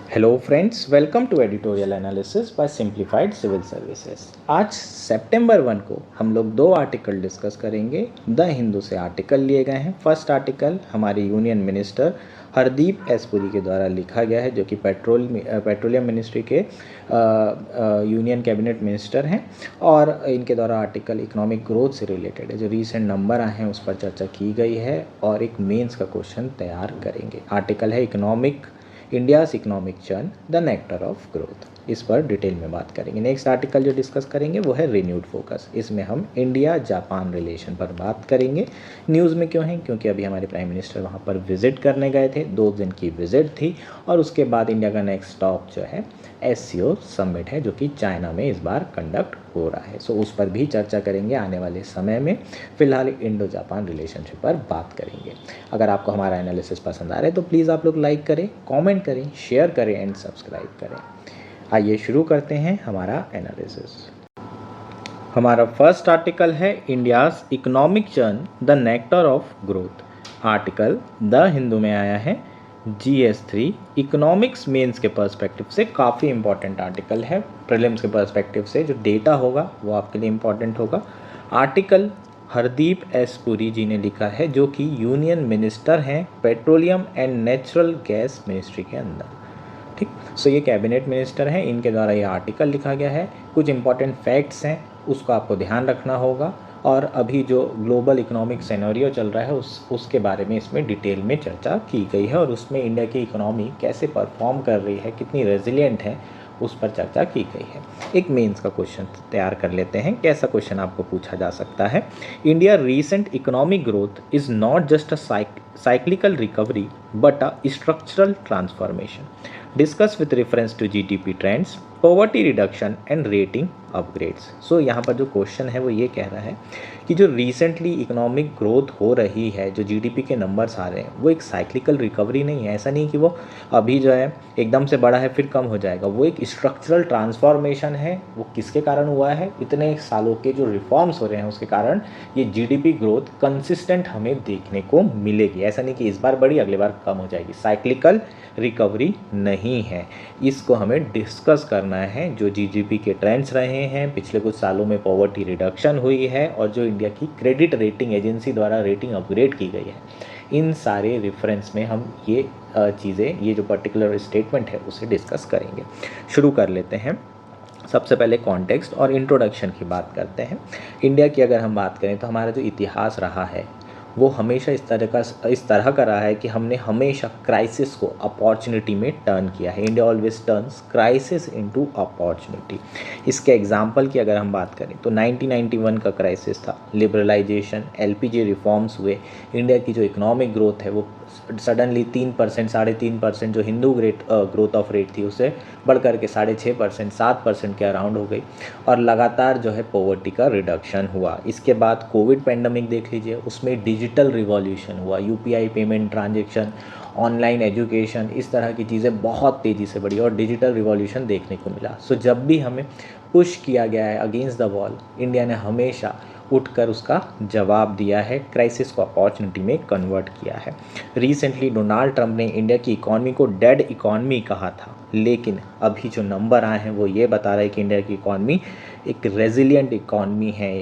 Hello friends, welcome to editorial analysis by simplified civil services. आज सितंबर 1 को हम लोग दो आर्टिकल डिस्कस करेंगे। द हिंदू से आर्टिकल लिए गए हैं। फर्स्ट आर्टिकल हमारे union minister Hardeep S Puri के द्वारा लिखा गया है, जो कि पेट्रोलियम मिनिस्ट्री के यूनियन कैबिनेट मिनिस्टर हैं, और इनके द्वारा आर्टिकल इकोनॉमिक ग्रोथ से रिलेटेड है। जो रीसेंट नंबर आए हैं उस पर चर्चा की गई है और एक मेंस का क्वेश्चन तैयार करेंगे। आर्टिकल है India's economic churn the nectar of growth. इस पर डिटेल में बात करेंगे। नेक्स्ट आर्टिकल जो डिस्कस करेंगे वो है रिन्यूड फोकस। इसमें हम इंडिया जापान रिलेशन पर बात करेंगे। न्यूज़ में क्यों है? क्योंकि अभी हमारे प्राइम मिनिस्टर वहाँ पर विजिट करने गए थे, 2 दिन की विजिट थी, और उसके बाद इंडिया का नेक्स्ट स्टॉप जो है SCO समिट है, जो कि चाइना में इस बार कंडक्ट हो रहा है। सो उस पर भी चर्चा करेंगे आने वाले समय में। फिलहाल इंडो जापान रिलेशनशिप पर बात करेंगे। अगर आपको हमारा एनालिसिस पसंद आ रहा है तो प्लीज़ आप लोग लाइक करें, कमेंट करें, शेयर करें एंड सब्सक्राइब करें। आइए शुरू करते हैं हमारा एनालिसिस। हमारा फर्स्ट आर्टिकल है India's economic churn the nectar of growth. Article the Hindu में आया है। GS3 इकोनॉमिक्स मेंस के पर्सपेक्टिव से काफ़ी इंपॉर्टेंट आर्टिकल है। प्रीलिम्स के पर्सपेक्टिव से जो डेटा होगा वो आपके लिए इंपॉर्टेंट होगा। आर्टिकल हरदीप एस पुरी जी ने लिखा है, जो कि यूनियन मिनिस्टर हैं petroleum and natural gas ministry के अंदर। ठीक, सो ये कैबिनेट मिनिस्टर हैं, इनके द्वारा ये आर्टिकल लिखा गया है। कुछ इंपॉर्टेंट फैक्ट्स हैं, उसको आपको ध्यान रखना होगा, और अभी जो ग्लोबल इकोनॉमिक सिनेरियो चल रहा है उसके बारे में इसमें डिटेल में चर्चा की गई है, और उसमें इंडिया की इकोनॉमी कैसे परफॉर्म कर रही है, कितनी रेजिलिएंट है, उस पर चर्चा की गई है। एक मेंस का क्वेश्चन तैयार कर लेते हैं। कैसा क्वेश्चन आपको पूछा जा सकता है? India recent economic growth is not just a cyclical recovery but a structural transformation. Discuss with reference to GDP trends, poverty reduction and rating upgrades. So यहाँ पर जो क्वेश्चन है वो ये कह रहा है कि जो रिसेंटली इकोनॉमिक ग्रोथ हो रही है, जो GDP के नंबर्स आ रहे हैं, वो एक साइक्लिकल रिकवरी नहीं है। ऐसा नहीं कि वो अभी जो है एकदम से बढ़ा है फिर कम हो जाएगा। वो एक स्ट्रक्चरल ट्रांसफॉर्मेशन है। वो किसके कारण हुआ है? इतने सालों के जो रिफॉर्म्स हो रहे हैं उसके कारण ये GDP ग्रोथ कंसिस्टेंट हमें देखने को मिलेगी। ऐसा नहीं कि इस बार बढ़ी अगली बार कम हो जाएगी। साइक्लिकल रिकवरी नहीं है। इसको हमें डिस्कस करना है। जो GDP के ट्रेंड्स रहे हैं, पिछले कुछ सालों में पॉवर्टी रिडक्शन हुई है, और जो इंडिया की क्रेडिट रेटिंग एजेंसी द्वारा रेटिंग अपग्रेड की गई है, इन सारे रेफरेंस में हम ये चीज़ें, ये जो पर्टिकुलर स्टेटमेंट है उसे डिस्कस करेंगे। शुरू कर लेते हैं। सबसे पहले कॉन्टेक्स्ट और इंट्रोडक्शन की बात करते हैं। इंडिया की अगर हम बात करें तो हमारा जो इतिहास रहा है वो हमेशा इस तरह का रहा है कि हमने हमेशा क्राइसिस को अपॉर्चुनिटी में टर्न किया है। India always turns crisis into opportunity. इसके एग्जांपल की अगर हम बात करें तो 1991 का क्राइसिस था, लिबरलाइजेशन, LPG रिफॉर्म्स हुए, इंडिया की जो इकोनॉमिक ग्रोथ है वो सडनली 3%, 3.5% जो हिंदू ग्रोथ ऑफ रेट थी उसे बढ़ करके 6.5%, 7% के अराउंड हो गई, और लगातार जो है पॉवर्टी का रिडक्शन हुआ। इसके बाद कोविड पेंडेमिक देख लीजिए, उसमें डिजिटल रिवॉल्यूशन हुआ, UPI payment transaction, online education, इस तरह की चीज़ें बहुत तेज़ी से बढ़ी और डिजिटल रिवॉल्यूशन देखने को मिला। सो जब भी हमें पुश किया गया है अगेंस्ट द वॉल, इंडिया ने हमेशा उठकर उसका जवाब दिया है, क्राइसिस को अपॉर्चुनिटी में कन्वर्ट किया है। रिसेंटली डोनाल्ड ट्रंप ने इंडिया की इकॉनमी को डेड इकॉनमी कहा था, लेकिन अभी जो नंबर आए हैं वो ये बता रहे हैं कि इंडिया की इकॉनमी एक रेजिलिएंट इकॉनमी है।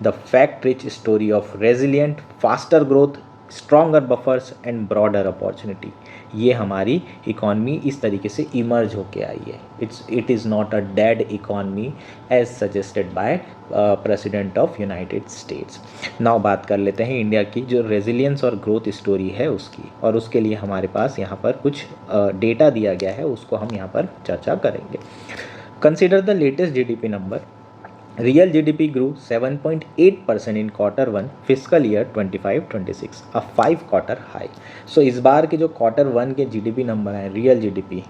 The fact rich story of resilient, faster growth, stronger buffers and broader opportunity. ये हमारी इकॉनमी इस तरीके से इमर्ज होके आई है। It is not a dead economy as suggested by president of United States. Now बात कर लेते हैं इंडिया की जो रेजिलियंस और ग्रोथ स्टोरी है उसकी, और उसके लिए हमारे पास यहाँ पर कुछ डेटा दिया गया है, उसको हम यहाँ पर चर्चा करेंगे। Consider the latest GDP number. Real GDP grew 7.8% in Q1 fiscal year 25-26, a 5-quarter high. So इस बार के जो Q1 के GDP नंबर है, real GDP,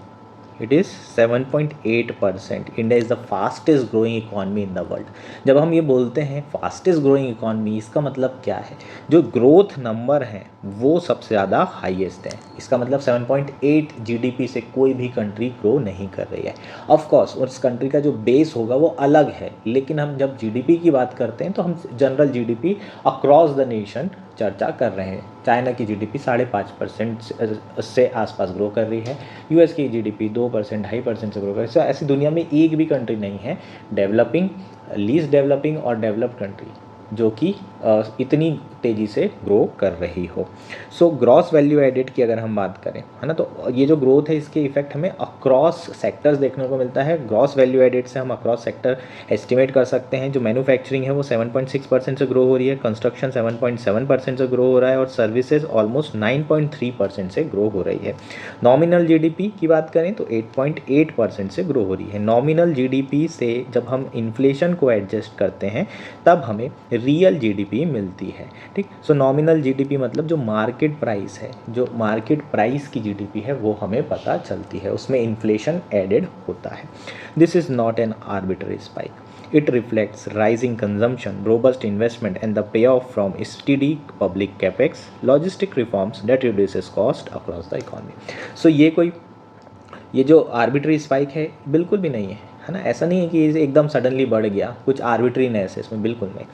it is 7.8%। India is the fastest growing economy in the world. जब हम ये बोलते हैं फास्टेस्ट ग्रोइंग इकॉनमी, इसका मतलब क्या है? जो ग्रोथ नंबर हैं वो सबसे ज़्यादा हाईएस्ट है। इसका मतलब 7.8 GDP से कोई भी कंट्री ग्रो नहीं कर रही है। ऑफ कोर्स उस कंट्री का जो बेस होगा वो अलग है, लेकिन हम जब GDP की बात करते हैं तो हम general GDP across the nation चर्चा कर रहे हैं। चाइना की जीडीपी 5.5% से आसपास ग्रो कर रही है, यूएस की जीडीपी 2% 2.5% से ग्रो कर रही है। So, ऐसी दुनिया में एक भी कंट्री नहीं है डेवलपिंग, लीस्ट डेवलपिंग और डेवलप्ड कंट्री जो कि इतनी तेज़ी से ग्रो कर रही हो। सो ग्रॉस वैल्यू एडेड की अगर हम बात करें, है ना, तो ये जो ग्रोथ है इसके इफेक्ट हमें अक्रॉस सेक्टर्स देखने को मिलता है। ग्रॉस वैल्यू एडेड से हम अक्रॉस सेक्टर एस्टिमेट कर सकते हैं। जो मैन्युफैक्चरिंग है वो 7.6% से ग्रो हो रही है, कंस्ट्रक्शन 7.7% से ग्रो हो रहा है और सर्विसेज ऑलमोस्ट 9.3% से ग्रो हो रही है। नॉमिनल जीडीपी की बात करें तो 8.8% से ग्रो हो रही है। नॉमिनल जीडीपी से जब हम इन्फ्लेशन को एडजस्ट करते हैं तब हमें रियल जीडीपी मिलती है। ठीक, सो नॉमिनल जीडीपी मतलब जो मार्केट प्राइस है, जो मार्केट प्राइस की जीडीपी है वो हमें पता चलती है, उसमें इन्फ्लेशन एडेड होता है। This is not N arbitrary spike, it reflects rising consumption, robust investment and the payoff from steady public capex, logistic reforms that reduces cost across the economy. So ये जो आर्बिट्री स्पाइक है बिल्कुल भी नहीं है ना। ऐसा नहीं है कि ये एकदम सडनली बढ़ गया, कुछ आर्बिट्रीनेस है इसमें, बिल्कुल नहीं।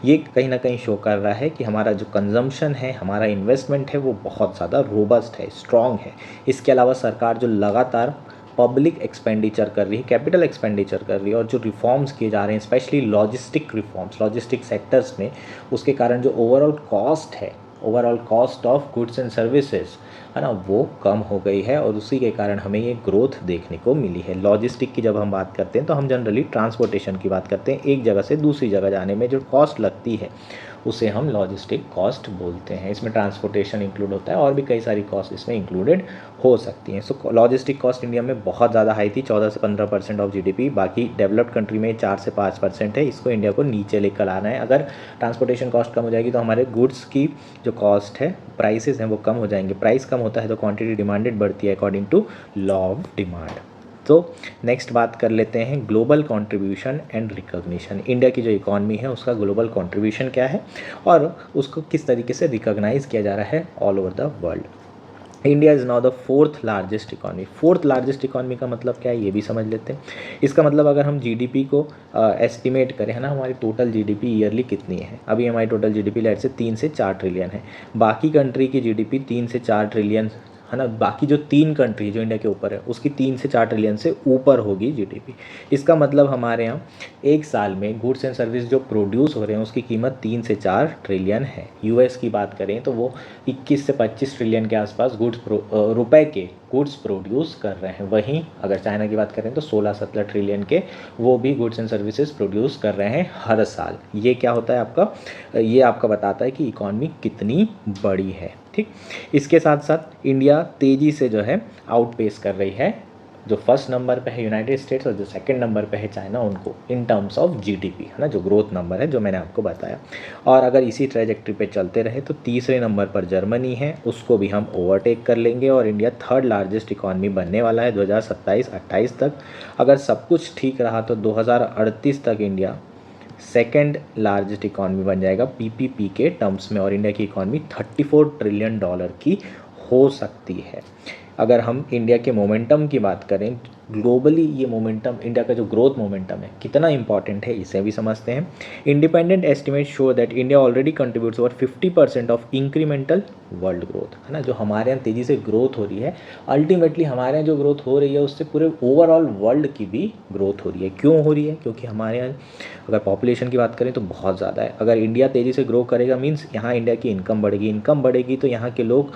ये कहीं ना कहीं शो कर रहा है कि हमारा जो कंजम्पशन है, हमारा इन्वेस्टमेंट है वो बहुत ज़्यादा रोबस्ट है, स्ट्रॉन्ग है। इसके अलावा सरकार जो लगातार पब्लिक एक्सपेंडिचर कर रही है, कैपिटल एक्सपेंडिचर कर रही है और जो रिफॉर्म्स किए जा रहे हैं specially logistic reforms, logistic sectors में, उसके कारण जो ओवरऑल कॉस्ट है, overall cost of goods and services है ना, वो कम हो गई है और उसी के कारण हमें ये ग्रोथ देखने को मिली है। लॉजिस्टिक की जब हम बात करते हैं तो हम जनरली ट्रांसपोर्टेशन की बात करते हैं, एक जगह से दूसरी जगह जाने में जो कॉस्ट लगती है उसे हम लॉजिस्टिक कॉस्ट बोलते हैं। इसमें ट्रांसपोर्टेशन इंक्लूड होता है और भी कई सारी कॉस्ट इसमें इंक्लूडेड हो सकती हैं। सो लॉजिस्टिक कॉस्ट इंडिया में बहुत ज़्यादा हाई थी, 14 से 15% ऑफ जीडीपी। बाकी डेवलप्ड कंट्री में 4 से 5% है। इसको इंडिया को नीचे लेकर आना है। अगर ट्रांसपोर्टेशन कॉस्ट कम हो जाएगी तो हमारे गुड्स की जो कॉस्ट है, प्राइसेस हैं, वो कम हो जाएंगे। प्राइस कम होता है तो क्वांटिटी डिमांडेड बढ़ती है according to law of demand. तो नेक्स्ट बात कर लेते हैं global contribution and recognition. India की जो इकॉनमी है उसका ग्लोबल कंट्रीब्यूशन क्या है और उसको किस तरीके से रिकॉग्नाइज किया जा रहा है all over the world. India is now the 4th largest economy. 4th largest economy का मतलब क्या है ये भी समझ लेते हैं। इसका मतलब अगर हम जीडीपी को एस्टिमेट करें, है ना, हमारी टोटल जीडीपी ईयरली कितनी है। अभी हमारी टोटल जीडीपी लेट से 3 से 4 ट्रिलियन है। बाकी कंट्री की जीडीपी 3 से 4 ट्रिलियन है ना, बाकी जो 3 कंट्री जो इंडिया के ऊपर है उसकी 3 से 4 ट्रिलियन से ऊपर होगी जीडीपी। इसका मतलब हमारे यहाँ एक साल में गुड्स एंड सर्विस जो प्रोड्यूस हो रहे हैं उसकी कीमत 3 से 4 ट्रिलियन है। यूएस की बात करें तो वो 21 से 25 ट्रिलियन के आसपास रुपए के गुड्स प्रोड्यूस कर रहे हैं। वहीं अगर चाइना की बात करें तो 16-17 ट्रिलियन के वो भी गुड्स एंड सर्विसेज प्रोड्यूस कर रहे हैं हर साल। ये क्या होता है आपका, ये आपका बताता है कि इकॉनमी कितनी बड़ी है। ठीक, इसके साथ साथ इंडिया तेज़ी से जो है आउटपेस कर रही है। जो फर्स्ट नंबर पे है यूनाइटेड स्टेट्स और जो सेकंड नंबर पे है चाइना, उनको इन टर्म्स ऑफ जीडीपी, है ना, जो ग्रोथ नंबर है जो मैंने आपको बताया। और अगर इसी ट्रेजेक्ट्री पे चलते रहे तो तीसरे नंबर पर जर्मनी है, उसको भी हम ओवरटेक कर लेंगे और इंडिया 3rd लार्जेस्ट इकॉनमी बनने वाला है 2027-28 तक। अगर सब कुछ ठीक रहा तो 2038 तक इंडिया 2nd लार्जेस्ट इकॉनमी बन जाएगा पीपीपी के टर्म्स में और इंडिया की इकॉनमी $34 ट्रिलियन की हो सकती है। अगर हम इंडिया के मोमेंटम की बात करें ग्लोबली, ये मोमेंटम, इंडिया का जो ग्रोथ मोमेंटम है कितना इंपॉर्टेंट है इसे भी समझते हैं। Independent estimate show that India already contributes over 50% of incremental world growth, है ना। जो हमारे यहाँ तेज़ी से ग्रोथ हो रही है, अल्टीमेटली हमारे यहाँ जो ग्रोथ हो रही है उससे पूरे ओवरऑल वर्ल्ड की भी ग्रोथ हो रही है। क्यों हो रही है? क्योंकि हमारे यहाँ अगर पॉपुलेशन की बात करें तो बहुत ज़्यादा है। अगर इंडिया तेज़ी से ग्रो करेगा मीन्स यहाँ इंडिया की इनकम बढ़ेगी, इनकम बढ़ेगी तो यहाँ के लोग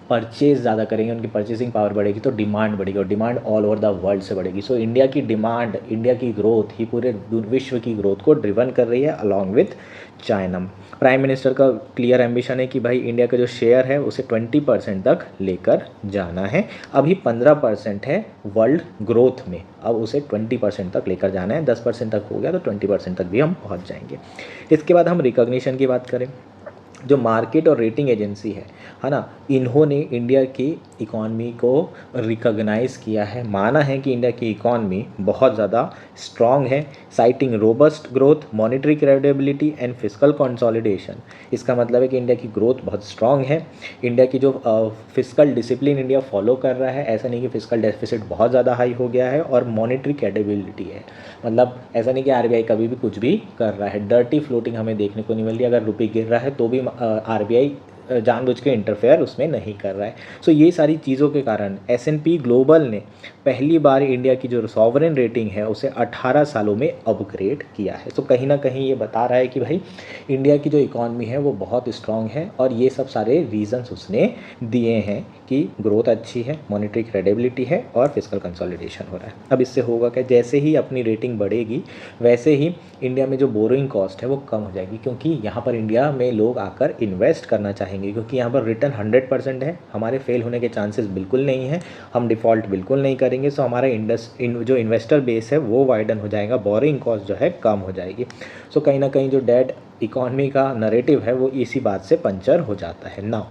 परचेज़ ज़्यादा करेंगे, उनकी परचेसिंग पावर बढ़ेगी तो डिमांड बढ़ेगी और demand all over the world से बढ़ेगी। सो इंडिया की डिमांड, इंडिया की ग्रोथ ही पूरे विश्व की ग्रोथ को ड्रिवन कर रही है along with China. Prime minister का क्लियर एम्बिशन है कि भाई इंडिया का जो शेयर है उसे 20% तक लेकर जाना है। अभी 15% है वर्ल्ड ग्रोथ में, अब उसे 20% तक लेकर जाना है। 10% तक हो गया तो 20% तक भी हम पहुंच जाएंगे। इसके बाद हम रिकॉग्निशन की बात करें, जो मार्केट और रेटिंग एजेंसी है ना, इन्होंने इंडिया की इकॉनमी को रिकॉग्नाइज़ किया है, माना है कि इंडिया की इकॉनमी बहुत ज़्यादा स्ट्रॉन्ग है, citing robust growth, monetary credibility and fiscal consolidation. इसका मतलब है कि इंडिया की ग्रोथ बहुत स्ट्रॉन्ग है। इंडिया की जो फिस्कल डिसिप्लिन इंडिया फॉलो कर रहा है, ऐसा नहीं कि फिस्कल डेफिसिट बहुत ज़्यादा हाई हो गया है, और मॉनेटरी क्रेडिबिलिटी है, मतलब ऐसा नहीं कि आरबीआई कभी भी कुछ भी कर रहा है। डर्टी फ्लोटिंग हमें देखने को नहीं मिल रही। अगर रुपये गिर रहा है तो भी RBI जानबूझ के इंटरफेयर उसमें नहीं कर रहा है। सो ये सारी चीज़ों के कारण S&P ग्लोबल ने पहली बार इंडिया की जो सॉवरेन रेटिंग है उसे 18 सालों में अपग्रेड किया है। तो कहीं ना कहीं ये बता रहा है कि भाई इंडिया की जो इकॉनमी है वो बहुत स्ट्रांग है, और ये सब सारे रीजंस उसने दिए हैं कि ग्रोथ अच्छी है, मॉनेटरी क्रेडिबिलिटी है और फिस्कल कंसोलिडेशन हो रहा है। अब इससे होगा क्या, जैसे ही अपनी रेटिंग बढ़ेगी वैसे ही इंडिया में जो बोरोइंग कॉस्ट है वो कम हो जाएगी, क्योंकि यहाँ पर इंडिया में लोग आकर इन्वेस्ट करना चाहेंगे, क्योंकि यहाँ पर रिटर्न 100% है, हमारे फेल होने के चांसेस बिल्कुल नहीं है, हम डिफ़ॉल्ट बिल्कुल नहीं करेंगे। सो हमारा जो इन्वेस्टर बेस है वो वाइडन हो जाएगा, बोरोइंग कॉस्ट जो है कम हो जाएगी। सो कहीं ना कहीं जो डेट इकॉनमी का नरेटिव है वो इसी बात से पंचर हो जाता है ना।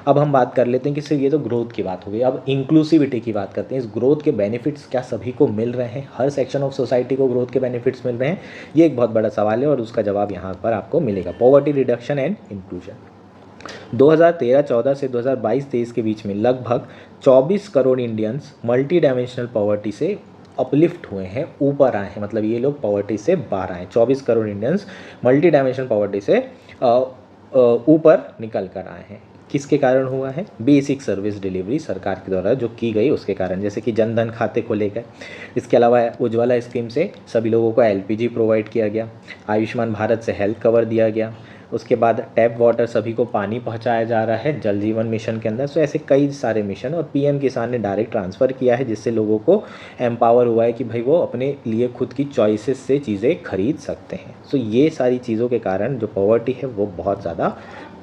अब हम बात कर लेते हैं कि सिर्फ ये तो ग्रोथ की बात हो गई, अब इंक्लूसिविटी की बात करते हैं। इस ग्रोथ के बेनिफिट्स क्या सभी को मिल रहे हैं, हर सेक्शन ऑफ सोसाइटी को ग्रोथ के बेनिफिट्स मिल रहे हैं? ये एक बहुत बड़ा सवाल है और उसका जवाब यहाँ पर आपको मिलेगा। पॉवर्टी रिडक्शन एंड इंक्लूजन 2013-14 से 2022-23 के बीच में लगभग 24 crore Indians multi dimensional poverty से अपलिफ्ट हुए हैं, ऊपर आए हैं, मतलब ये लोग पॉवर्टी से बाहर आए। 24 crore Indians multi dimensional poverty से ऊपर निकल कर आए हैं। किसके कारण हुआ है? बेसिक सर्विस डिलीवरी सरकार के द्वारा जो की गई उसके कारण, जैसे कि जन धन खाते खोले गए, इसके अलावा उज्ज्वला स्कीम से सभी लोगों को LPG प्रोवाइड किया गया, आयुष्मान भारत से हेल्थ कवर दिया गया, उसके बाद टैप वाटर सभी को पानी पहुंचाया जा रहा है जल जीवन मिशन के अंदर। सो ऐसे कई सारे मिशन, और PM किसान ने डायरेक्ट ट्रांसफ़र किया है, जिससे लोगों को एम्पावर हुआ है कि भाई वो अपने लिए खुद की चॉइसेस से चीज़ें खरीद सकते हैं। सो ये सारी चीज़ों के कारण जो पॉवर्टी है वो बहुत ज़्यादा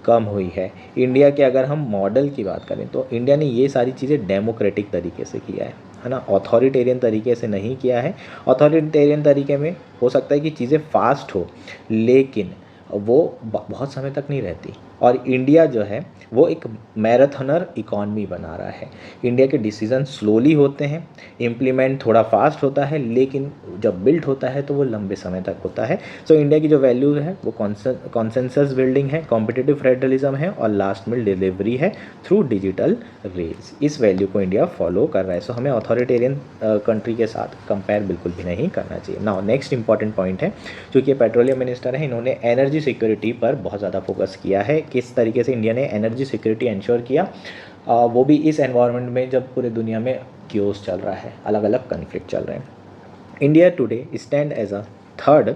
कम हुई है। इंडिया के अगर हम मॉडल की बात करें तो इंडिया ने ये सारी चीज़ें डेमोक्रेटिक तरीके से किया है ना, ऑथोरिटेरियन तरीके से नहीं किया है। ऑथोरिटेरियन तरीके में हो सकता है कि चीज़ें फास्ट हो, लेकिन वो बहुत समय तक नहीं रहती, और इंडिया जो है वो एक मैराथनर इकॉनमी बना रहा है। इंडिया के डिसीजन स्लोली होते हैं, इम्प्लीमेंट थोड़ा फास्ट होता है, लेकिन जब बिल्ड होता है तो वो लंबे समय तक होता है। सो इंडिया की जो वैल्यू है वो कॉन्सेंसस बिल्डिंग है, कॉम्पिटिटिव फेडरलिज्म है, और लास्ट मिल डिलीवरी है थ्रू डिजिटल रेल्स। इस वैल्यू को इंडिया फॉलो कर रहा है। सो हमें ऑथोरिटेरियन कंट्री के साथ कंपेयर बिल्कुल भी नहीं करना चाहिए। नाउ नेक्स्ट इंपॉर्टेंट पॉइंट है, चूँकि पेट्रोलियम मिनिस्टर है, इन्होंने एनर्जी सिक्योरिटी पर बहुत ज़्यादा फोकस किया है। किस तरीके से इंडिया ने एनर्जी सिक्योरिटी इंश्योर किया, वो भी इस एनवायरनमेंट में जब पूरे दुनिया में क्योस चल रहा है, अलग अलग कन्फ्लिक्ट चल रहे हैं। India today stand as a third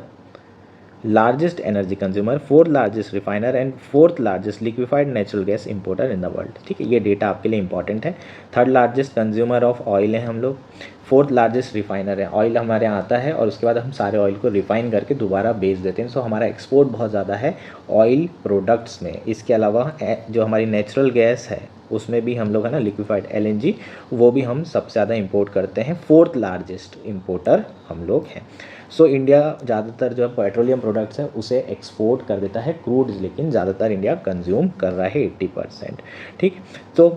largest energy consumer, fourth largest refiner and fourth largest liquefied natural gas importer in the world. ठीक है, ये डेटा आपके लिए इंपॉर्टेंट है। Third largest consumer of oil हैं हम लोग, फोर्थ लार्जेस्ट रिफाइनर है, ऑयल हमारे यहाँ आता है और उसके बाद हम सारे ऑयल को रिफाइन करके दोबारा बेच देते हैं। सो हमारा एक्सपोर्ट बहुत ज़्यादा है ऑयल प्रोडक्ट्स में। इसके अलावा जो हमारी नेचुरल गैस है उसमें भी हम लोग है ना, लिक्विफाइड LNG, वो भी हम सबसे ज़्यादा इंपोर्ट करते हैं। फोर्थ लार्जेस्ट इंपोर्टर हम लोग हैं। सो इंडिया ज़्यादातर जो पेट्रोलियम प्रोडक्ट्स है उसे एक्सपोर्ट कर देता है, क्रूड लेकिन ज़्यादातर इंडिया कंज्यूम कर रहा है 80%। ठीक, तो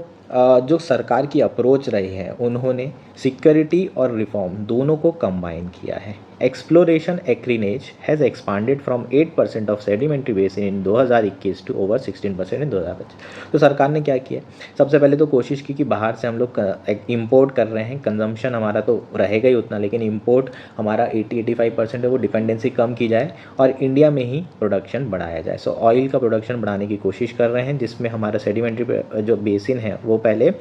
जो सरकार की अप्रोच रही है उन्होंने सिक्योरिटी और रिफॉर्म दोनों को कंबाइन किया है। Exploration acreage has expanded from 8% of sedimentary basin in 2021 to over 16% in 2025। तो सरकार ने क्या किया, सबसे पहले तो कोशिश की कि बाहर से हम लोग इंपोर्ट कर रहे हैं, कंजम्पशन हमारा तो रहेगा ही उतना, लेकिन इंपोर्ट हमारा 80-85% है, वो डिपेंडेंसी कम की जाए और इंडिया में ही प्रोडक्शन बढ़ाया जाए। सो ऑयल का प्रोडक्शन बढ़ाने की कोशिश कर रहे हैं, जिसमें हमारा सेडिमेंट्री जो बेसिन है वो पहले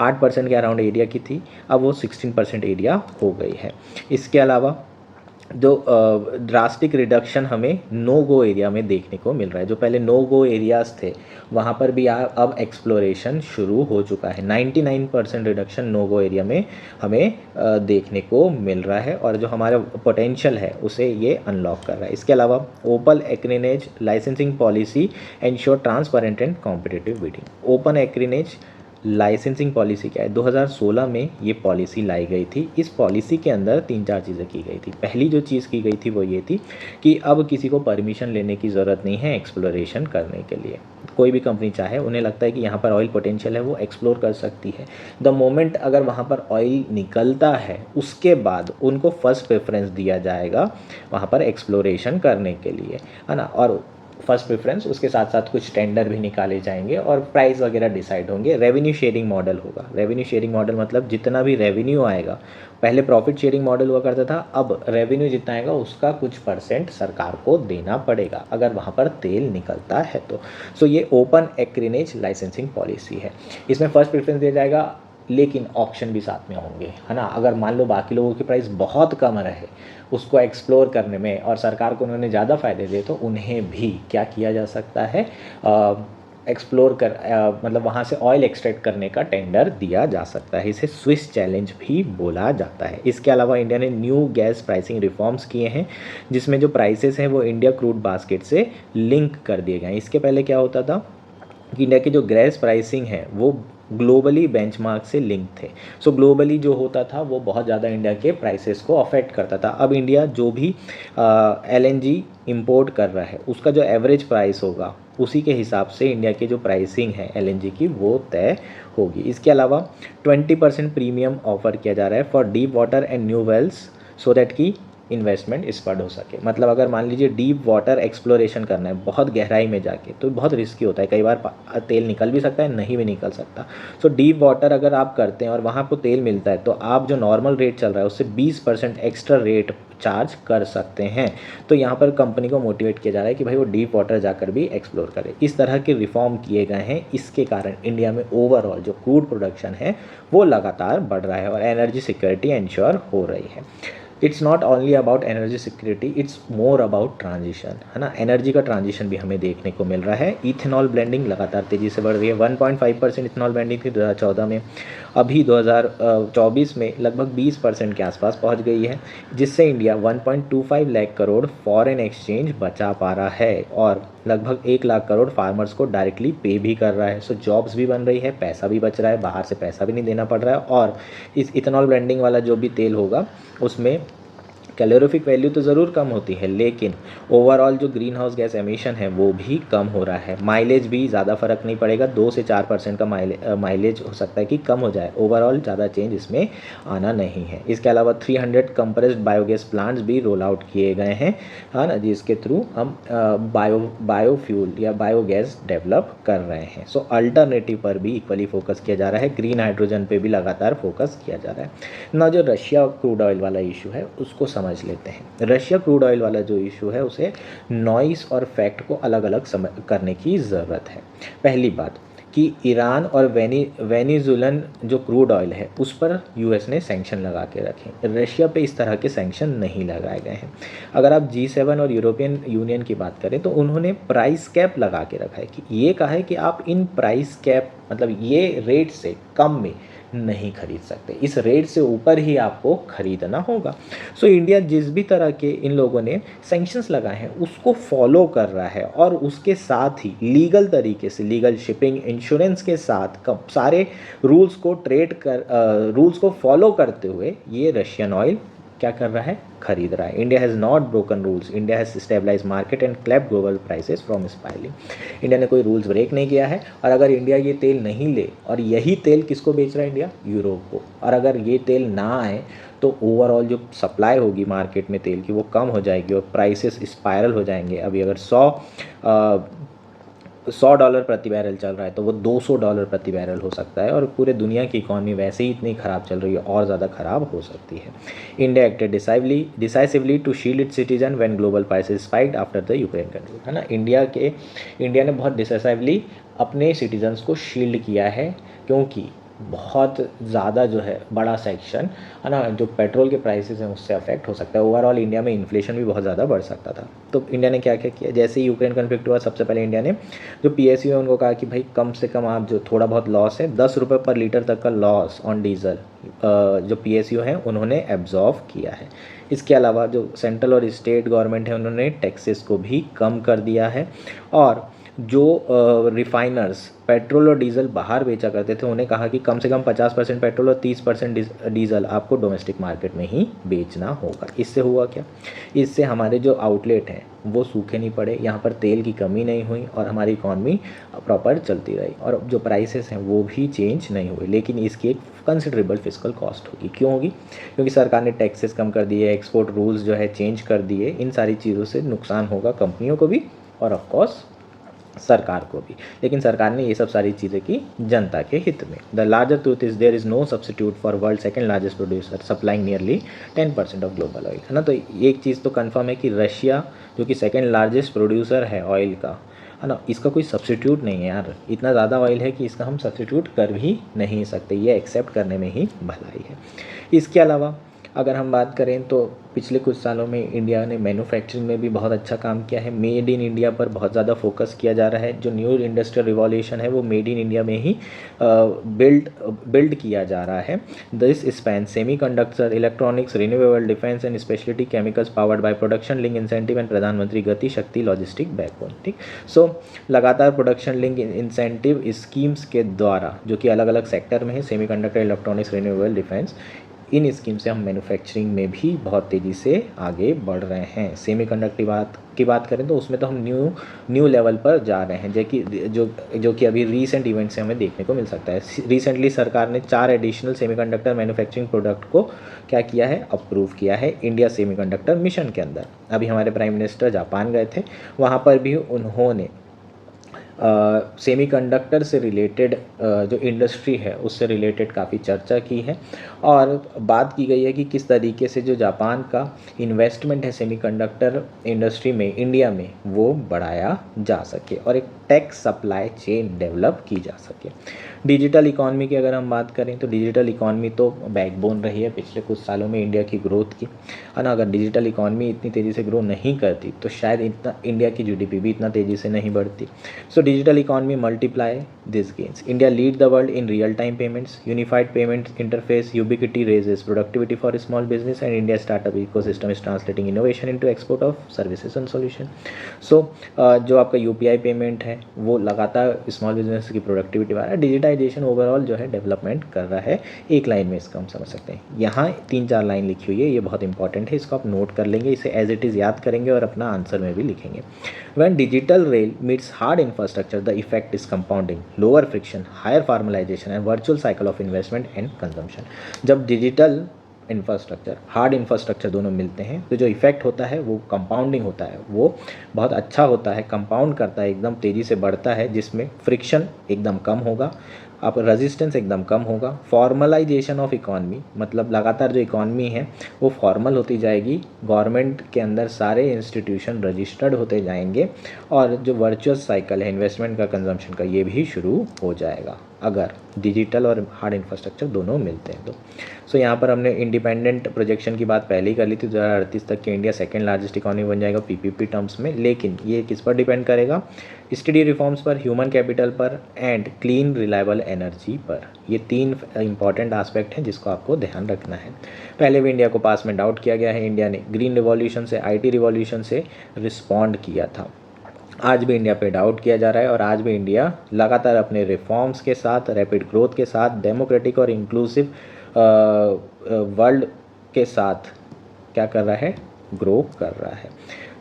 8% के अराउंड एरिया की थी, अब वो 16% एरिया हो गई है। इसके अलावा जो ड्रास्टिक रिडक्शन हमें नो गो एरिया में देखने को मिल रहा है। जो पहले नो गो एरियाज़ थे वहाँ पर भी अब एक्सप्लोरेशन शुरू हो चुका है। 99% रिडक्शन नो गो एरिया में हमें देखने को मिल रहा है, और जो हमारा पोटेंशियल है उसे ये अनलॉक कर रहा है। इसके अलावा open acreage licensing policy ensure transparent and competitive bidding. Open acreage licensing policy क्या है, 2016 में ये पॉलिसी लाई गई थी। इस पॉलिसी के अंदर 3-4 चीज़ें की गई थी। पहली जो चीज़ की गई थी वो ये थी कि अब किसी को परमिशन लेने की ज़रूरत नहीं है एक्सप्लोरेशन करने के लिए। कोई भी कंपनी चाहे, उन्हें लगता है कि यहाँ पर ऑयल पोटेंशियल है, वो एक्सप्लोर कर सकती है। द मोमेंट अगर वहाँ पर ऑयल निकलता है उसके बाद उनको फर्स्ट प्रेफरेंस दिया जाएगा वहाँ पर एक्सप्लोरेशन करने के लिए, है ना। और फर्स्ट प्रेफरेंस, उसके साथ साथ कुछ टेंडर भी निकाले जाएंगे और प्राइस वगैरह डिसाइड होंगे। रेवेन्यू शेयरिंग मॉडल होगा। रेवेन्यू शेयरिंग मॉडल मतलब जितना भी रेवेन्यू आएगा, पहले प्रॉफिट शेयरिंग मॉडल हुआ करता था, अब रेवेन्यू जितना आएगा उसका कुछ परसेंट सरकार को देना पड़ेगा अगर वहाँ पर तेल निकलता है तो। सो ये ओपन एक्रिनेज लाइसेंसिंग पॉलिसी है। इसमें फर्स्ट प्रेफरेंस दिया जाएगा, लेकिन ऑप्शन भी साथ में होंगे, है ना। अगर मान लो बाकी लोगों की प्राइस बहुत कम रहे उसको एक्सप्लोर करने में और सरकार को उन्होंने ज़्यादा फ़ायदे दिए तो उन्हें भी क्या किया जा सकता है, एक्सप्लोर कर मतलब वहाँ से ऑयल एक्सट्रैक्ट करने का टेंडर दिया जा सकता है। इसे स्विस चैलेंज भी बोला जाता है। इसके अलावा इंडिया ने न्यू गैस प्राइसिंग रिफॉर्म्स किए हैं, जिसमें जो प्राइसेस हैं वो इंडिया क्रूड बास्केट से लिंक कर दिए गए हैं। इसके पहले क्या होता था कि इंडिया की जो गैस प्राइसिंग है वो ग्लोबली बेंचमार्क से लिंक थे। सो ग्लोबली जो होता था वो बहुत ज़्यादा इंडिया के प्राइसेस को अफेक्ट करता था। अब इंडिया जो भी एलएनजी इंपोर्ट कर रहा है उसका जो एवरेज प्राइस होगा उसी के हिसाब से इंडिया की जो प्राइसिंग है एलएनजी की वो तय होगी। इसके अलावा 20% प्रीमियम ऑफर किया जा रहा है for deep water and new wells, so that की इन्वेस्टमेंट स्पड हो सके। मतलब अगर मान लीजिए डीप वाटर एक्सप्लोरेशन करना है बहुत गहराई में जाके, तो बहुत रिस्की होता है, कई बार तेल निकल भी सकता है, नहीं भी निकल सकता। सो डीप वाटर अगर आप करते हैं और वहाँ आपको तेल मिलता है तो आप जो नॉर्मल रेट चल रहा है उससे 20% एक्स्ट्रा रेट चार्ज कर सकते हैं। तो यहाँ पर कंपनी को मोटिवेट किया जा रहा है कि भाई वो डीप वाटर जाकर भी एक्सप्लोर करे। इस तरह के रिफॉर्म किए गए हैं। इसके कारण इंडिया में ओवरऑल जो क्रूड प्रोडक्शन है वो लगातार बढ़ रहा है और एनर्जी सिक्योरिटी इंश्योर हो रही है। It's not only about energy security, it's more about transition, है ना। एनर्जी का ट्रांजिशन भी हमें देखने को मिल रहा है। इथेनॉल ब्लेंडिंग लगातार तेज़ी से बढ़ रही है। 1.5% इथेनॉल ब्लेंडिंग थी 2014 में, अभी 2024 में लगभग 20% के आसपास पहुंच गई है, जिससे India 1.25 lakh crore foreign exchange बचा पा रहा है और लगभग 1 लाख करोड़ फार्मर्स को डायरेक्टली पे भी कर रहा है। सो जॉब्स भी बन रही है, पैसा भी बच रहा है, बाहर से पैसा भी नहीं देना पड़ रहा है। और इस इथेनॉल ब्लेंडिंग वाला जो भी तेल होगा उसमें कैलोरीफिक वैल्यू तो ज़रूर कम होती है, लेकिन ओवरऑल जो ग्रीन हाउस गैस एमिशन है वो भी कम हो रहा है। माइलेज भी ज़्यादा फ़र्क नहीं पड़ेगा, 2 से 4% का माइलेज हो सकता है कि कम हो जाए। ओवरऑल ज़्यादा चेंज इसमें आना नहीं है। इसके अलावा 300 कंप्रेस्ड बायोगैस प्लांट्स भी रोल आउट किए गए हैं, है ना, जिसके थ्रू हम बायोफ्यूल या बायोगैस डेवलप कर रहे हैं। सो अल्टरनेटिव पर भी इक्वली फोकस किया जा रहा है। ग्रीन हाइड्रोजन पे भी लगातार फोकस किया जा रहा है ना। जो रशिया क्रूड ऑयल वाला इशू है उसको समझ लेते हैं। रशिया क्रूड ऑयल वाला जो इशू है उसे नॉइस और फैक्ट को अलग अलग करने की ज़रूरत है। पहली बात कि ईरान और वेनेजुएलन जो क्रूड ऑयल है उस पर यूएस ने सैंक्शन लगा के रखे। रशिया पे इस तरह के सैंक्शन नहीं लगाए गए हैं। अगर आप G7 और यूरोपियन यूनियन की बात करें तो उन्होंने प्राइस कैप लगा के रखा है कि ये कहा है कि आप इन प्राइस कैप मतलब ये रेट से कम में नहीं खरीद सकते, इस रेट से ऊपर ही आपको खरीदना होगा। सो इंडिया जिस भी तरह के इन लोगों ने सैंक्शंस लगाए हैं उसको फॉलो कर रहा है और उसके साथ ही लीगल तरीके से, लीगल शिपिंग इंश्योरेंस के साथ सारे रूल्स को फॉलो करते हुए ये रशियन ऑयल क्या कर रहा है, खरीद रहा है। India has not broken rules, India has stabilise market and clap global prices from spiralling. India ने कोई रूल्स ब्रेक नहीं किया है। और अगर इंडिया ये तेल नहीं ले, और यही तेल किसको बेच रहा है इंडिया, यूरोप को, और अगर ये तेल ना आए तो ओवरऑल जो सप्लाई होगी मार्केट में तेल की वो कम हो जाएगी और प्राइसेस स्पायरल हो जाएंगे। अभी अगर $100 प्रति बैरल चल रहा है तो वो $200 प्रति बैरल हो सकता है और पूरे दुनिया की इकॉनमी वैसे ही इतनी ख़राब चल रही है और ज़्यादा ख़राब हो सकती है। India acted decisively to shield its citizen when global prices spiked after the Ukraine control, है ना। इंडिया ने बहुत डिसाइसिवली अपने सिटीजन्स को शील्ड किया है, क्योंकि बहुत ज़्यादा जो है बड़ा सेक्शन, है ना, जो पेट्रोल के प्राइसेस हैं उससे अफेक्ट हो सकता है। ओवरऑल इंडिया में इन्फ्लेशन भी बहुत ज़्यादा बढ़ सकता था। तो इंडिया ने क्या क्या किया, जैसे ही यूक्रेन कन्फ्लिक्ट हुआ सबसे पहले इंडिया ने जो PSU है उनको कहा कि भाई कम से कम आप जो थोड़ा बहुत लॉस है, 10 रुपये पर लीटर तक का लॉस ऑन डीजल जो PSU हैं उन्होंने एब्जॉर्व किया है। इसके अलावा जो सेंट्रल और स्टेट गवर्नमेंट है उन्होंने टैक्सेस को भी कम कर दिया है। और जो रिफाइनर्स पेट्रोल और डीजल बाहर बेचा करते थे उन्हें कहा कि कम से कम 50% पेट्रोल और 30% डीजल आपको डोमेस्टिक मार्केट में ही बेचना होगा। इससे हुआ क्या, इससे हमारे जो आउटलेट हैं वो सूखे नहीं पड़े, यहाँ पर तेल की कमी नहीं हुई और हमारी इकॉनमी प्रॉपर चलती रही और जो प्राइसेस हैं वो भी चेंज नहीं हुए। लेकिन इसकी एक कंसिडरेबल फिस्कल कॉस्ट होगी। क्यों होगी, क्योंकि सरकार ने टैक्सेस कम कर दिए, एक्सपोर्ट रूल्स जो है चेंज कर दिए। इन सारी चीज़ों से नुकसान होगा कंपनियों को भी और ऑफ कोर्स सरकार को भी। लेकिन सरकार ने ये सब सारी चीज़ें की जनता के हित में। The larger truth is there is no substitute for world second largest producer supplying nearly 10% of global oil, है ना। तो एक चीज़ तो कंफर्म है कि रशिया जो कि सेकंड लार्जेस्ट प्रोड्यूसर है ऑयल का, है ना, इसका कोई सब्सिट्यूट नहीं है यार। इतना ज़्यादा ऑयल है कि इसका हम सब्सिट्यूट कर भी नहीं सकते, ये एक्सेप्ट करने में ही भलाई है। इसके अलावा अगर हम बात करें तो पिछले कुछ सालों में इंडिया ने मैन्युफैक्चरिंग में भी बहुत अच्छा काम किया है। मेड इन इंडिया पर बहुत ज़्यादा फोकस किया जा रहा है। जो न्यू इंडस्ट्रियल रिवॉल्यूशन है वो मेड इन इंडिया में ही बिल्ड किया जा रहा है। This span semiconductor, electronics, renewable, defence and speciality chemicals powered by production link incentive and प्रधानमंत्री गति शक्ति लॉजिस्टिक बैकबोन। ठीक, सो लगातार प्रोडक्शन लिंक इंसेंटिव स्कीम्स के द्वारा जो कि अलग अलग सेक्टर में है, सेमीकंडक्टर, इलेक्ट्रॉनिक्स, रिन्यूएबल, डिफेंस, इन स्कीम से हम मैन्युफैक्चरिंग में भी बहुत तेज़ी से आगे बढ़ रहे हैं। सेमीकंडक्टर की बात करें तो उसमें तो हम न्यू लेवल पर जा रहे हैं, जो कि अभी रीसेंट इवेंट से हमें देखने को मिल सकता है। रिसेंटली सरकार ने 4 एडिशनल सेमीकंडक्टर मैन्युफैक्चरिंग प्रोडक्ट को क्या किया है, अप्रूव किया है इंडिया सेमीकंडक्टर मिशन के अंदर। अभी हमारे प्राइम मिनिस्टर जापान गए थे, वहाँ पर भी उन्होंने सेमीकंडक्टर से रिलेटेड जो इंडस्ट्री है उससे रिलेटेड काफ़ी चर्चा की है और बात की गई है कि किस तरीके से जो जापान का इन्वेस्टमेंट है सेमीकंडक्टर इंडस्ट्री में इंडिया में वो बढ़ाया जा सके और एक टेक सप्लाई चेन डेवलप की जा सके। डिजिटल इकॉनमी की अगर हम बात करें तो डिजिटल इकॉनमी तो बैकबोन रही है पिछले कुछ सालों में इंडिया की ग्रोथ की, है ना। अगर डिजिटल इकॉनमी इतनी तेज़ी से ग्रो नहीं करती तो शायद इतना इंडिया की जीडीपी भी इतना तेज़ी से नहीं बढ़ती। So digital economy multiply this gains. India lead the world in real time payments, unified payment interface, ubiquity raises productivity for small business and India startup ecosystem is translating innovation into export of services and solution. So जो आपका UPI payment है वो लगातार small business की productivity बढ़ा है। Digitisation overall जो है डेवलपमेंट कर रहा है। एक लाइन में इसका हम समझ सकते हैं, यहाँ 3-4 लाइन लिखी हुई है, ये बहुत इंपॉर्टेंट है, इसको आप नोट कर लेंगे, इसे एज इट इज़ याद करेंगे और अपना आंसर में भी लिखेंगे। When digital rail meets hard infrastructure the effect is compounding, lower friction, higher formalisation and virtual cycle of investment and consumption. जब डिजिटल इंफ्रास्ट्रक्चर, हार्ड इंफ्रास्ट्रक्चर दोनों मिलते हैं तो जो इफेक्ट होता है वो कंपाउंडिंग होता है, वो बहुत अच्छा होता है, कंपाउंड करता है, एकदम तेज़ी से बढ़ता है, जिसमें फ्रिक्शन एकदम कम होगा, आप रेजिस्टेंस एकदम कम होगा। फॉर्मलाइजेशन ऑफ इकॉनमी मतलब लगातार जो इकॉनमी है वो फॉर्मल होती जाएगी, गवर्नमेंट के अंदर सारे इंस्टीट्यूशन रजिस्टर्ड होते जाएंगे और जो वर्चुअल साइकिल है इन्वेस्टमेंट का, कंजम्पशन का, ये भी शुरू हो जाएगा अगर डिजिटल और हार्ड इंफ्रास्ट्रक्चर दोनों मिलते हैं तो। सो यहाँ पर हमने इंडिपेंडेंट प्रोजेक्शन की बात पहले ही कर ली थी, 2038 तक के इंडिया सेकेंड लार्जेस्ट इकॉनमी बन जाएगा पीपीपी टर्म्स में। लेकिन ये किस पर डिपेंड करेगा, स्टडी रिफॉर्म्स पर, ह्यूमन कैपिटल पर एंड क्लीन रिलायबल एनर्जी पर। ये 3 इंपॉर्टेंट आस्पेक्ट हैं जिसको आपको ध्यान रखना है। पहले भी इंडिया को पास में डाउट किया गया है, इंडिया ने ग्रीन रिवॉल्यूशन से, आईटी रिवॉल्यूशन से रिस्पॉन्ड किया था। आज भी इंडिया पे डाउट किया जा रहा है और आज भी इंडिया लगातार अपने रिफॉर्म्स के साथ, रैपिड ग्रोथ के साथ, डेमोक्रेटिक और इंक्लूसिव वर्ल्ड के साथ क्या कर रहा है, ग्रो कर रहा है।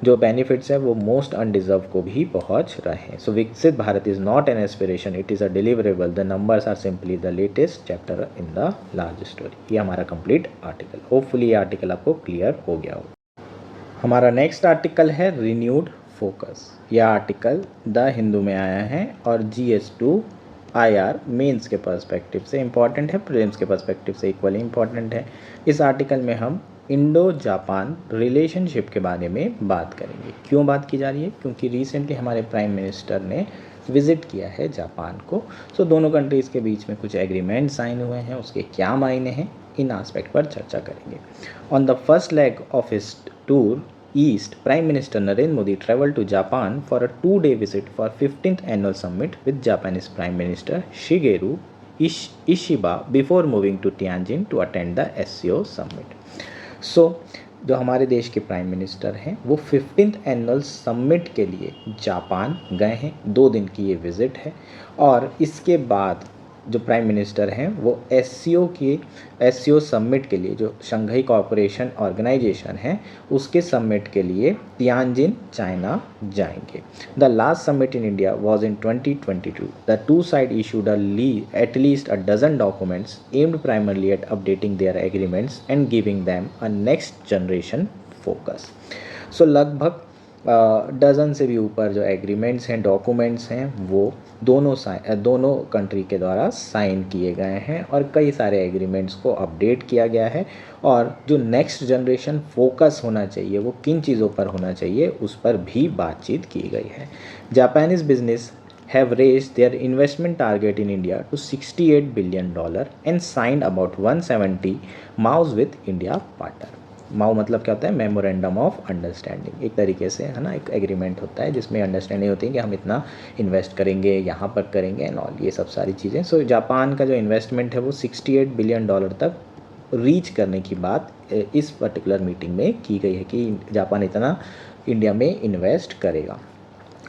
जो बेनिफिट्स हैं वो मोस्ट अनडिजर्व को भी पहुंच रहे हैं। So Viksit Bharat is not an aspiration, it is a deliverable, the numbers are simply the latest chapter in the large story. ये हमारा कंप्लीट आर्टिकल, होपफुली ये आर्टिकल आपको क्लियर हो गया हो। हमारा नेक्स्ट आर्टिकल है रिन्यूड फोकस। यह आर्टिकल द हिंदू में आया है और GS2 IR मेंस के पर्सपेक्टिव से इम्पॉर्टेंट है, प्रीलिम्स के पर्सपेक्टिव से इक्वली इम्पॉर्टेंट है। इस आर्टिकल में हम इंडो जापान रिलेशनशिप के बारे में बात करेंगे। क्यों बात की जा रही है, क्योंकि रिसेंटली हमारे प्राइम मिनिस्टर ने विज़िट किया है जापान को। सो दोनों कंट्रीज़ के बीच में कुछ एग्रीमेंट साइन हुए हैं, उसके क्या मायने हैं, इन आस्पेक्ट पर चर्चा करेंगे। On the first leg of his tour East, Prime Minister Narendra Modi traveled to Japan for a 2-day visit for 15th annual summit with Japanese Prime Minister Shigeru Ishiba before moving to Tianjin to attend the SCO summit. So, जो हमारे देश के prime minister हैं वो 15th annual summit के लिए Japan गए हैं। 2 दिन की ये विज़िट है और इसके बाद जो प्राइम मिनिस्टर हैं वो SCO समिट के लिए, जो शंघाई कोऑपरेशन ऑर्गेनाइजेशन है उसके समिट के लिए तियानजिन चाइना जाएंगे। The last summit in India was in 2022। The two side issued at least a dozen documents aimed primarily at updating their agreements and giving them a next generation focus. So लगभग dozen से भी ऊपर जो agreements हैं, documents हैं, वो दोनों country के द्वारा साइन किए गए हैं और कई सारे एग्रीमेंट्स को अपडेट किया गया है। और जो नेक्स्ट जनरेशन फोकस होना चाहिए वो किन चीज़ों पर होना चाहिए उस पर भी बातचीत की गई है। Japanese business have raised their investment target in India to $68 billion and signed about 170 MOUs with India partner। माओ मतलब क्या होता है? मेमोरेंडम ऑफ अंडरस्टैंडिंग, एक तरीके से है ना, एक एग्रीमेंट होता है जिसमें अंडरस्टैंडिंग होती है कि हम इतना इन्वेस्ट करेंगे, यहाँ पर करेंगे एंड ऑल, ये सब सारी चीज़ें। सो जापान का जो इन्वेस्टमेंट है वो $68 बिलियन तक रीच करने की बात इस पर्टिकुलर मीटिंग में की गई है कि जापान इतना इंडिया में इन्वेस्ट करेगा।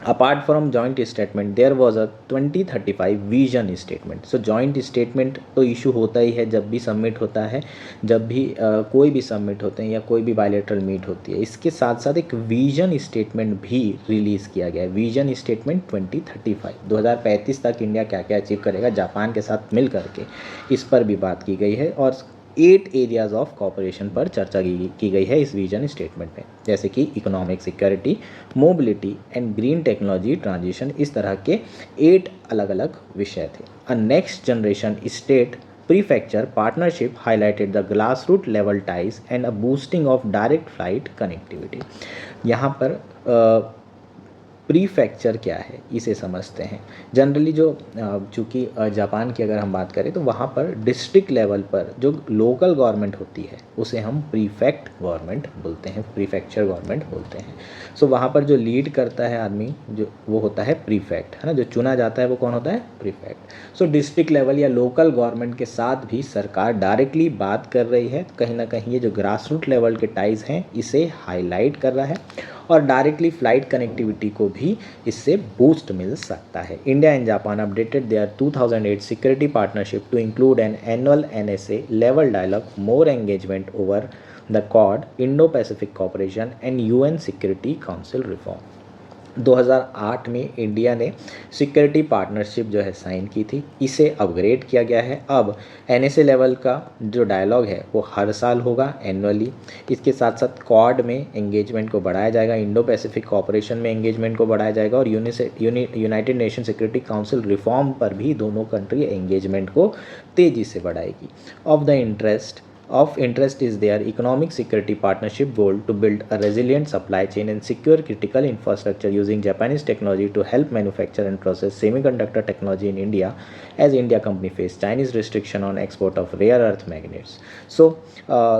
Apart from joint statement there was a 2035 vision statement. So joint statement तो इशू होता ही है जब भी सबमिट होता है, जब भी कोई भी सबमिट होते हैं या कोई भी बायलैटरल मीट होती है। इसके साथ साथ एक विजन स्टेटमेंट भी रिलीज़ किया गया है। विजन स्टेटमेंट 2035 तक इंडिया क्या क्या अचीव करेगा जापान के साथ मिल करके, इस पर भी बात की गई है। और 8 एरियाज़ ऑफ कॉपरेशन पर चर्चा की गई है इस विजन स्टेटमेंट में, जैसे कि economic security, mobility and green technology transition. इस तरह के 8 अलग अलग विषय थे। अ next generation state prefecture partnership highlighted the grassroot level ties and a boosting of direct flight connectivity. यहाँ पर प्रीफेक्चर क्या है इसे समझते हैं। जनरली जो चूँकि जापान की अगर हम बात करें तो वहाँ पर डिस्ट्रिक्ट लेवल पर जो लोकल गवर्नमेंट होती है उसे हम प्रीफेक्ट गवर्नमेंट बोलते हैं, प्रीफेक्चर गवर्नमेंट बोलते हैं। सो वहाँ पर जो लीड करता है आदमी जो वो होता है प्रीफेक्ट, है ना, जो चुना जाता है वो कौन होता है? प्रीफेक्ट। सो डिस्ट्रिक्ट लेवल या लोकल गवर्नमेंट के साथ भी सरकार डायरेक्टली बात कर रही है। कहीं ना कहीं ये जो ग्रास रूट लेवल के टाइज हैं इसे हाईलाइट कर रहा है और डायरेक्टली फ्लाइट कनेक्टिविटी को भी इससे बूस्ट मिल सकता है। India and Japan updated their 2008 security partnership to include an annual NSA level dialogue, more engagement over the Quad, Indo Pacific cooperation and UN security council reform. 2008 में India ने security partnership जो है sign की थी, इसे upgrade किया गया है। अब NSA लेवल का जो डायलॉग है वो हर साल होगा एनुअली। इसके साथ साथ क्वाड में एंगेजमेंट को बढ़ाया जाएगा, इंडो पैसिफिक कॉपरेशन में एंगेजमेंट को बढ़ाया जाएगा और United nation security council reform पर भी दोनों कंट्री एंगेजमेंट को तेज़ी से बढ़ाएगी। Of interest is their economic security partnership goal to build a resilient supply chain and secure critical infrastructure using Japanese technology to help manufacture and process semiconductor technology in India, as India company face Chinese restriction on export of rare earth magnets। So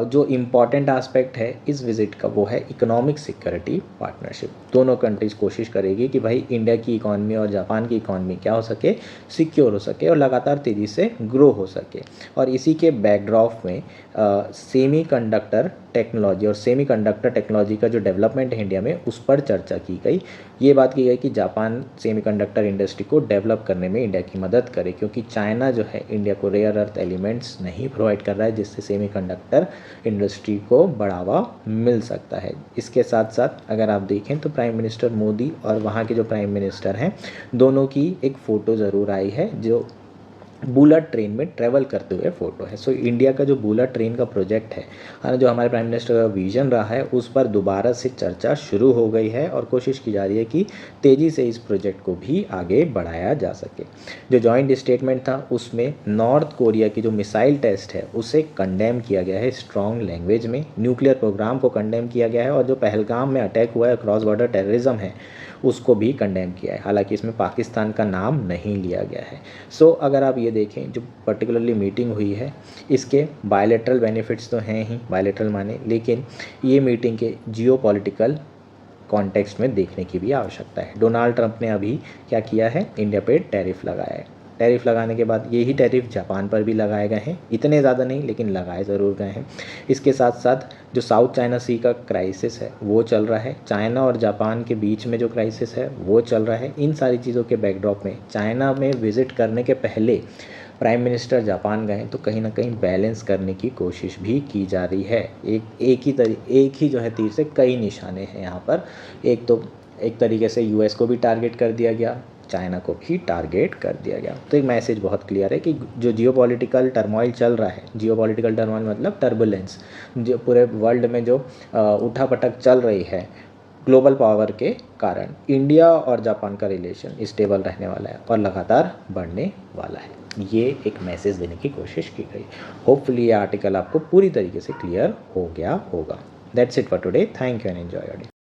जो important aspect है इस visit का वो है economic security partnership. दोनों countries कोशिश करेगी कि भाई इंडिया की इकॉनमी और जापान की इकॉनमी क्या हो सके, सिक्योर हो सके और लगातार तेज़ी से ग्रो हो सके। और इसी के बैकड्रॉप में सेमीकंडक्टर टेक्नोलॉजी और सेमीकंडक्टर टेक्नोलॉजी का जो डेवलपमेंट है इंडिया में उस पर चर्चा की गई। ये बात की गई कि जापान सेमीकंडक्टर इंडस्ट्री को डेवलप करने में इंडिया की मदद करे, क्योंकि चाइना जो है इंडिया को रेयर अर्थ एलिमेंट्स नहीं प्रोवाइड कर रहा है, जिससे सेमीकंडक्टर इंडस्ट्री को बढ़ावा मिल सकता है। इसके साथ साथ अगर आप देखें तो प्राइम मिनिस्टर मोदी और वहाँ के जो प्राइम मिनिस्टर हैं दोनों की एक फ़ोटो ज़रूर आई है जो बुलेट ट्रेन में ट्रैवल करते हुए फ़ोटो है। सो इंडिया का जो बुलेट ट्रेन का प्रोजेक्ट है जो हमारे प्राइम मिनिस्टर का विजन रहा है उस पर दोबारा से चर्चा शुरू हो गई है और कोशिश की जा रही है कि तेज़ी से इस प्रोजेक्ट को भी आगे बढ़ाया जा सके। जो जॉइंट स्टेटमेंट था उसमें नॉर्थ कोरिया की जो मिसाइल टेस्ट है उसे कंडेम किया गया है स्ट्रॉन्ग लैंग्वेज में, न्यूक्लियर प्रोग्राम को कंडेम किया गया है और जो पहलगाम में अटैक हुआ है क्रॉस बॉर्डर टेररिज्म है उसको भी कंडेम किया है। हालांकि इसमें पाकिस्तान का नाम नहीं लिया गया है। सो अगर आप ये देखें जो पर्टिकुलरली मीटिंग हुई है इसके बायलैटरल बेनिफिट्स तो हैं ही, बायलैटरल माने, लेकिन ये मीटिंग के जियोपॉलिटिकल कॉन्टेक्स्ट में देखने की भी आवश्यकता है। डोनाल्ड ट्रंप ने अभी क्या किया है, इंडिया पे टैरिफ लगाया है। टैरिफ लगाने के बाद यही टैरिफ जापान पर भी लगाए गए हैं, इतने ज़्यादा नहीं लेकिन लगाए ज़रूर गए हैं। इसके साथ साथ जो साउथ चाइना सी का क्राइसिस है वो चल रहा है, चाइना और जापान के बीच में जो क्राइसिस है वो चल रहा है। इन सारी चीज़ों के बैकड्रॉप में चाइना में विज़िट करने के पहले प्राइम मिनिस्टर जापान गए तो कहीं ना कहीं बैलेंस करने की कोशिश भी की जा रही है। एक ही जो है तीर से कई निशाने हैं यहाँ पर। एक तरीके से US को भी टारगेट कर दिया गया, चाइना को भी टारगेट कर दिया गया। तो एक मैसेज बहुत क्लियर है कि जो जियोपॉलिटिकल टर्मोइल चल रहा है, जियोपॉलिटिकल टर्मोइल मतलब टर्बुलेंस, जो पूरे वर्ल्ड में जो उठापटक चल रही है ग्लोबल पावर के कारण इंडिया और जापान का रिलेशन स्टेबल रहने वाला है और लगातार बढ़ने वाला है। ये एक मैसेज देने की कोशिश की गई। होपफुली ये आर्टिकल आपको पूरी तरीके से क्लियर हो गया होगा। That's it for today. Thank you and enjoy your day.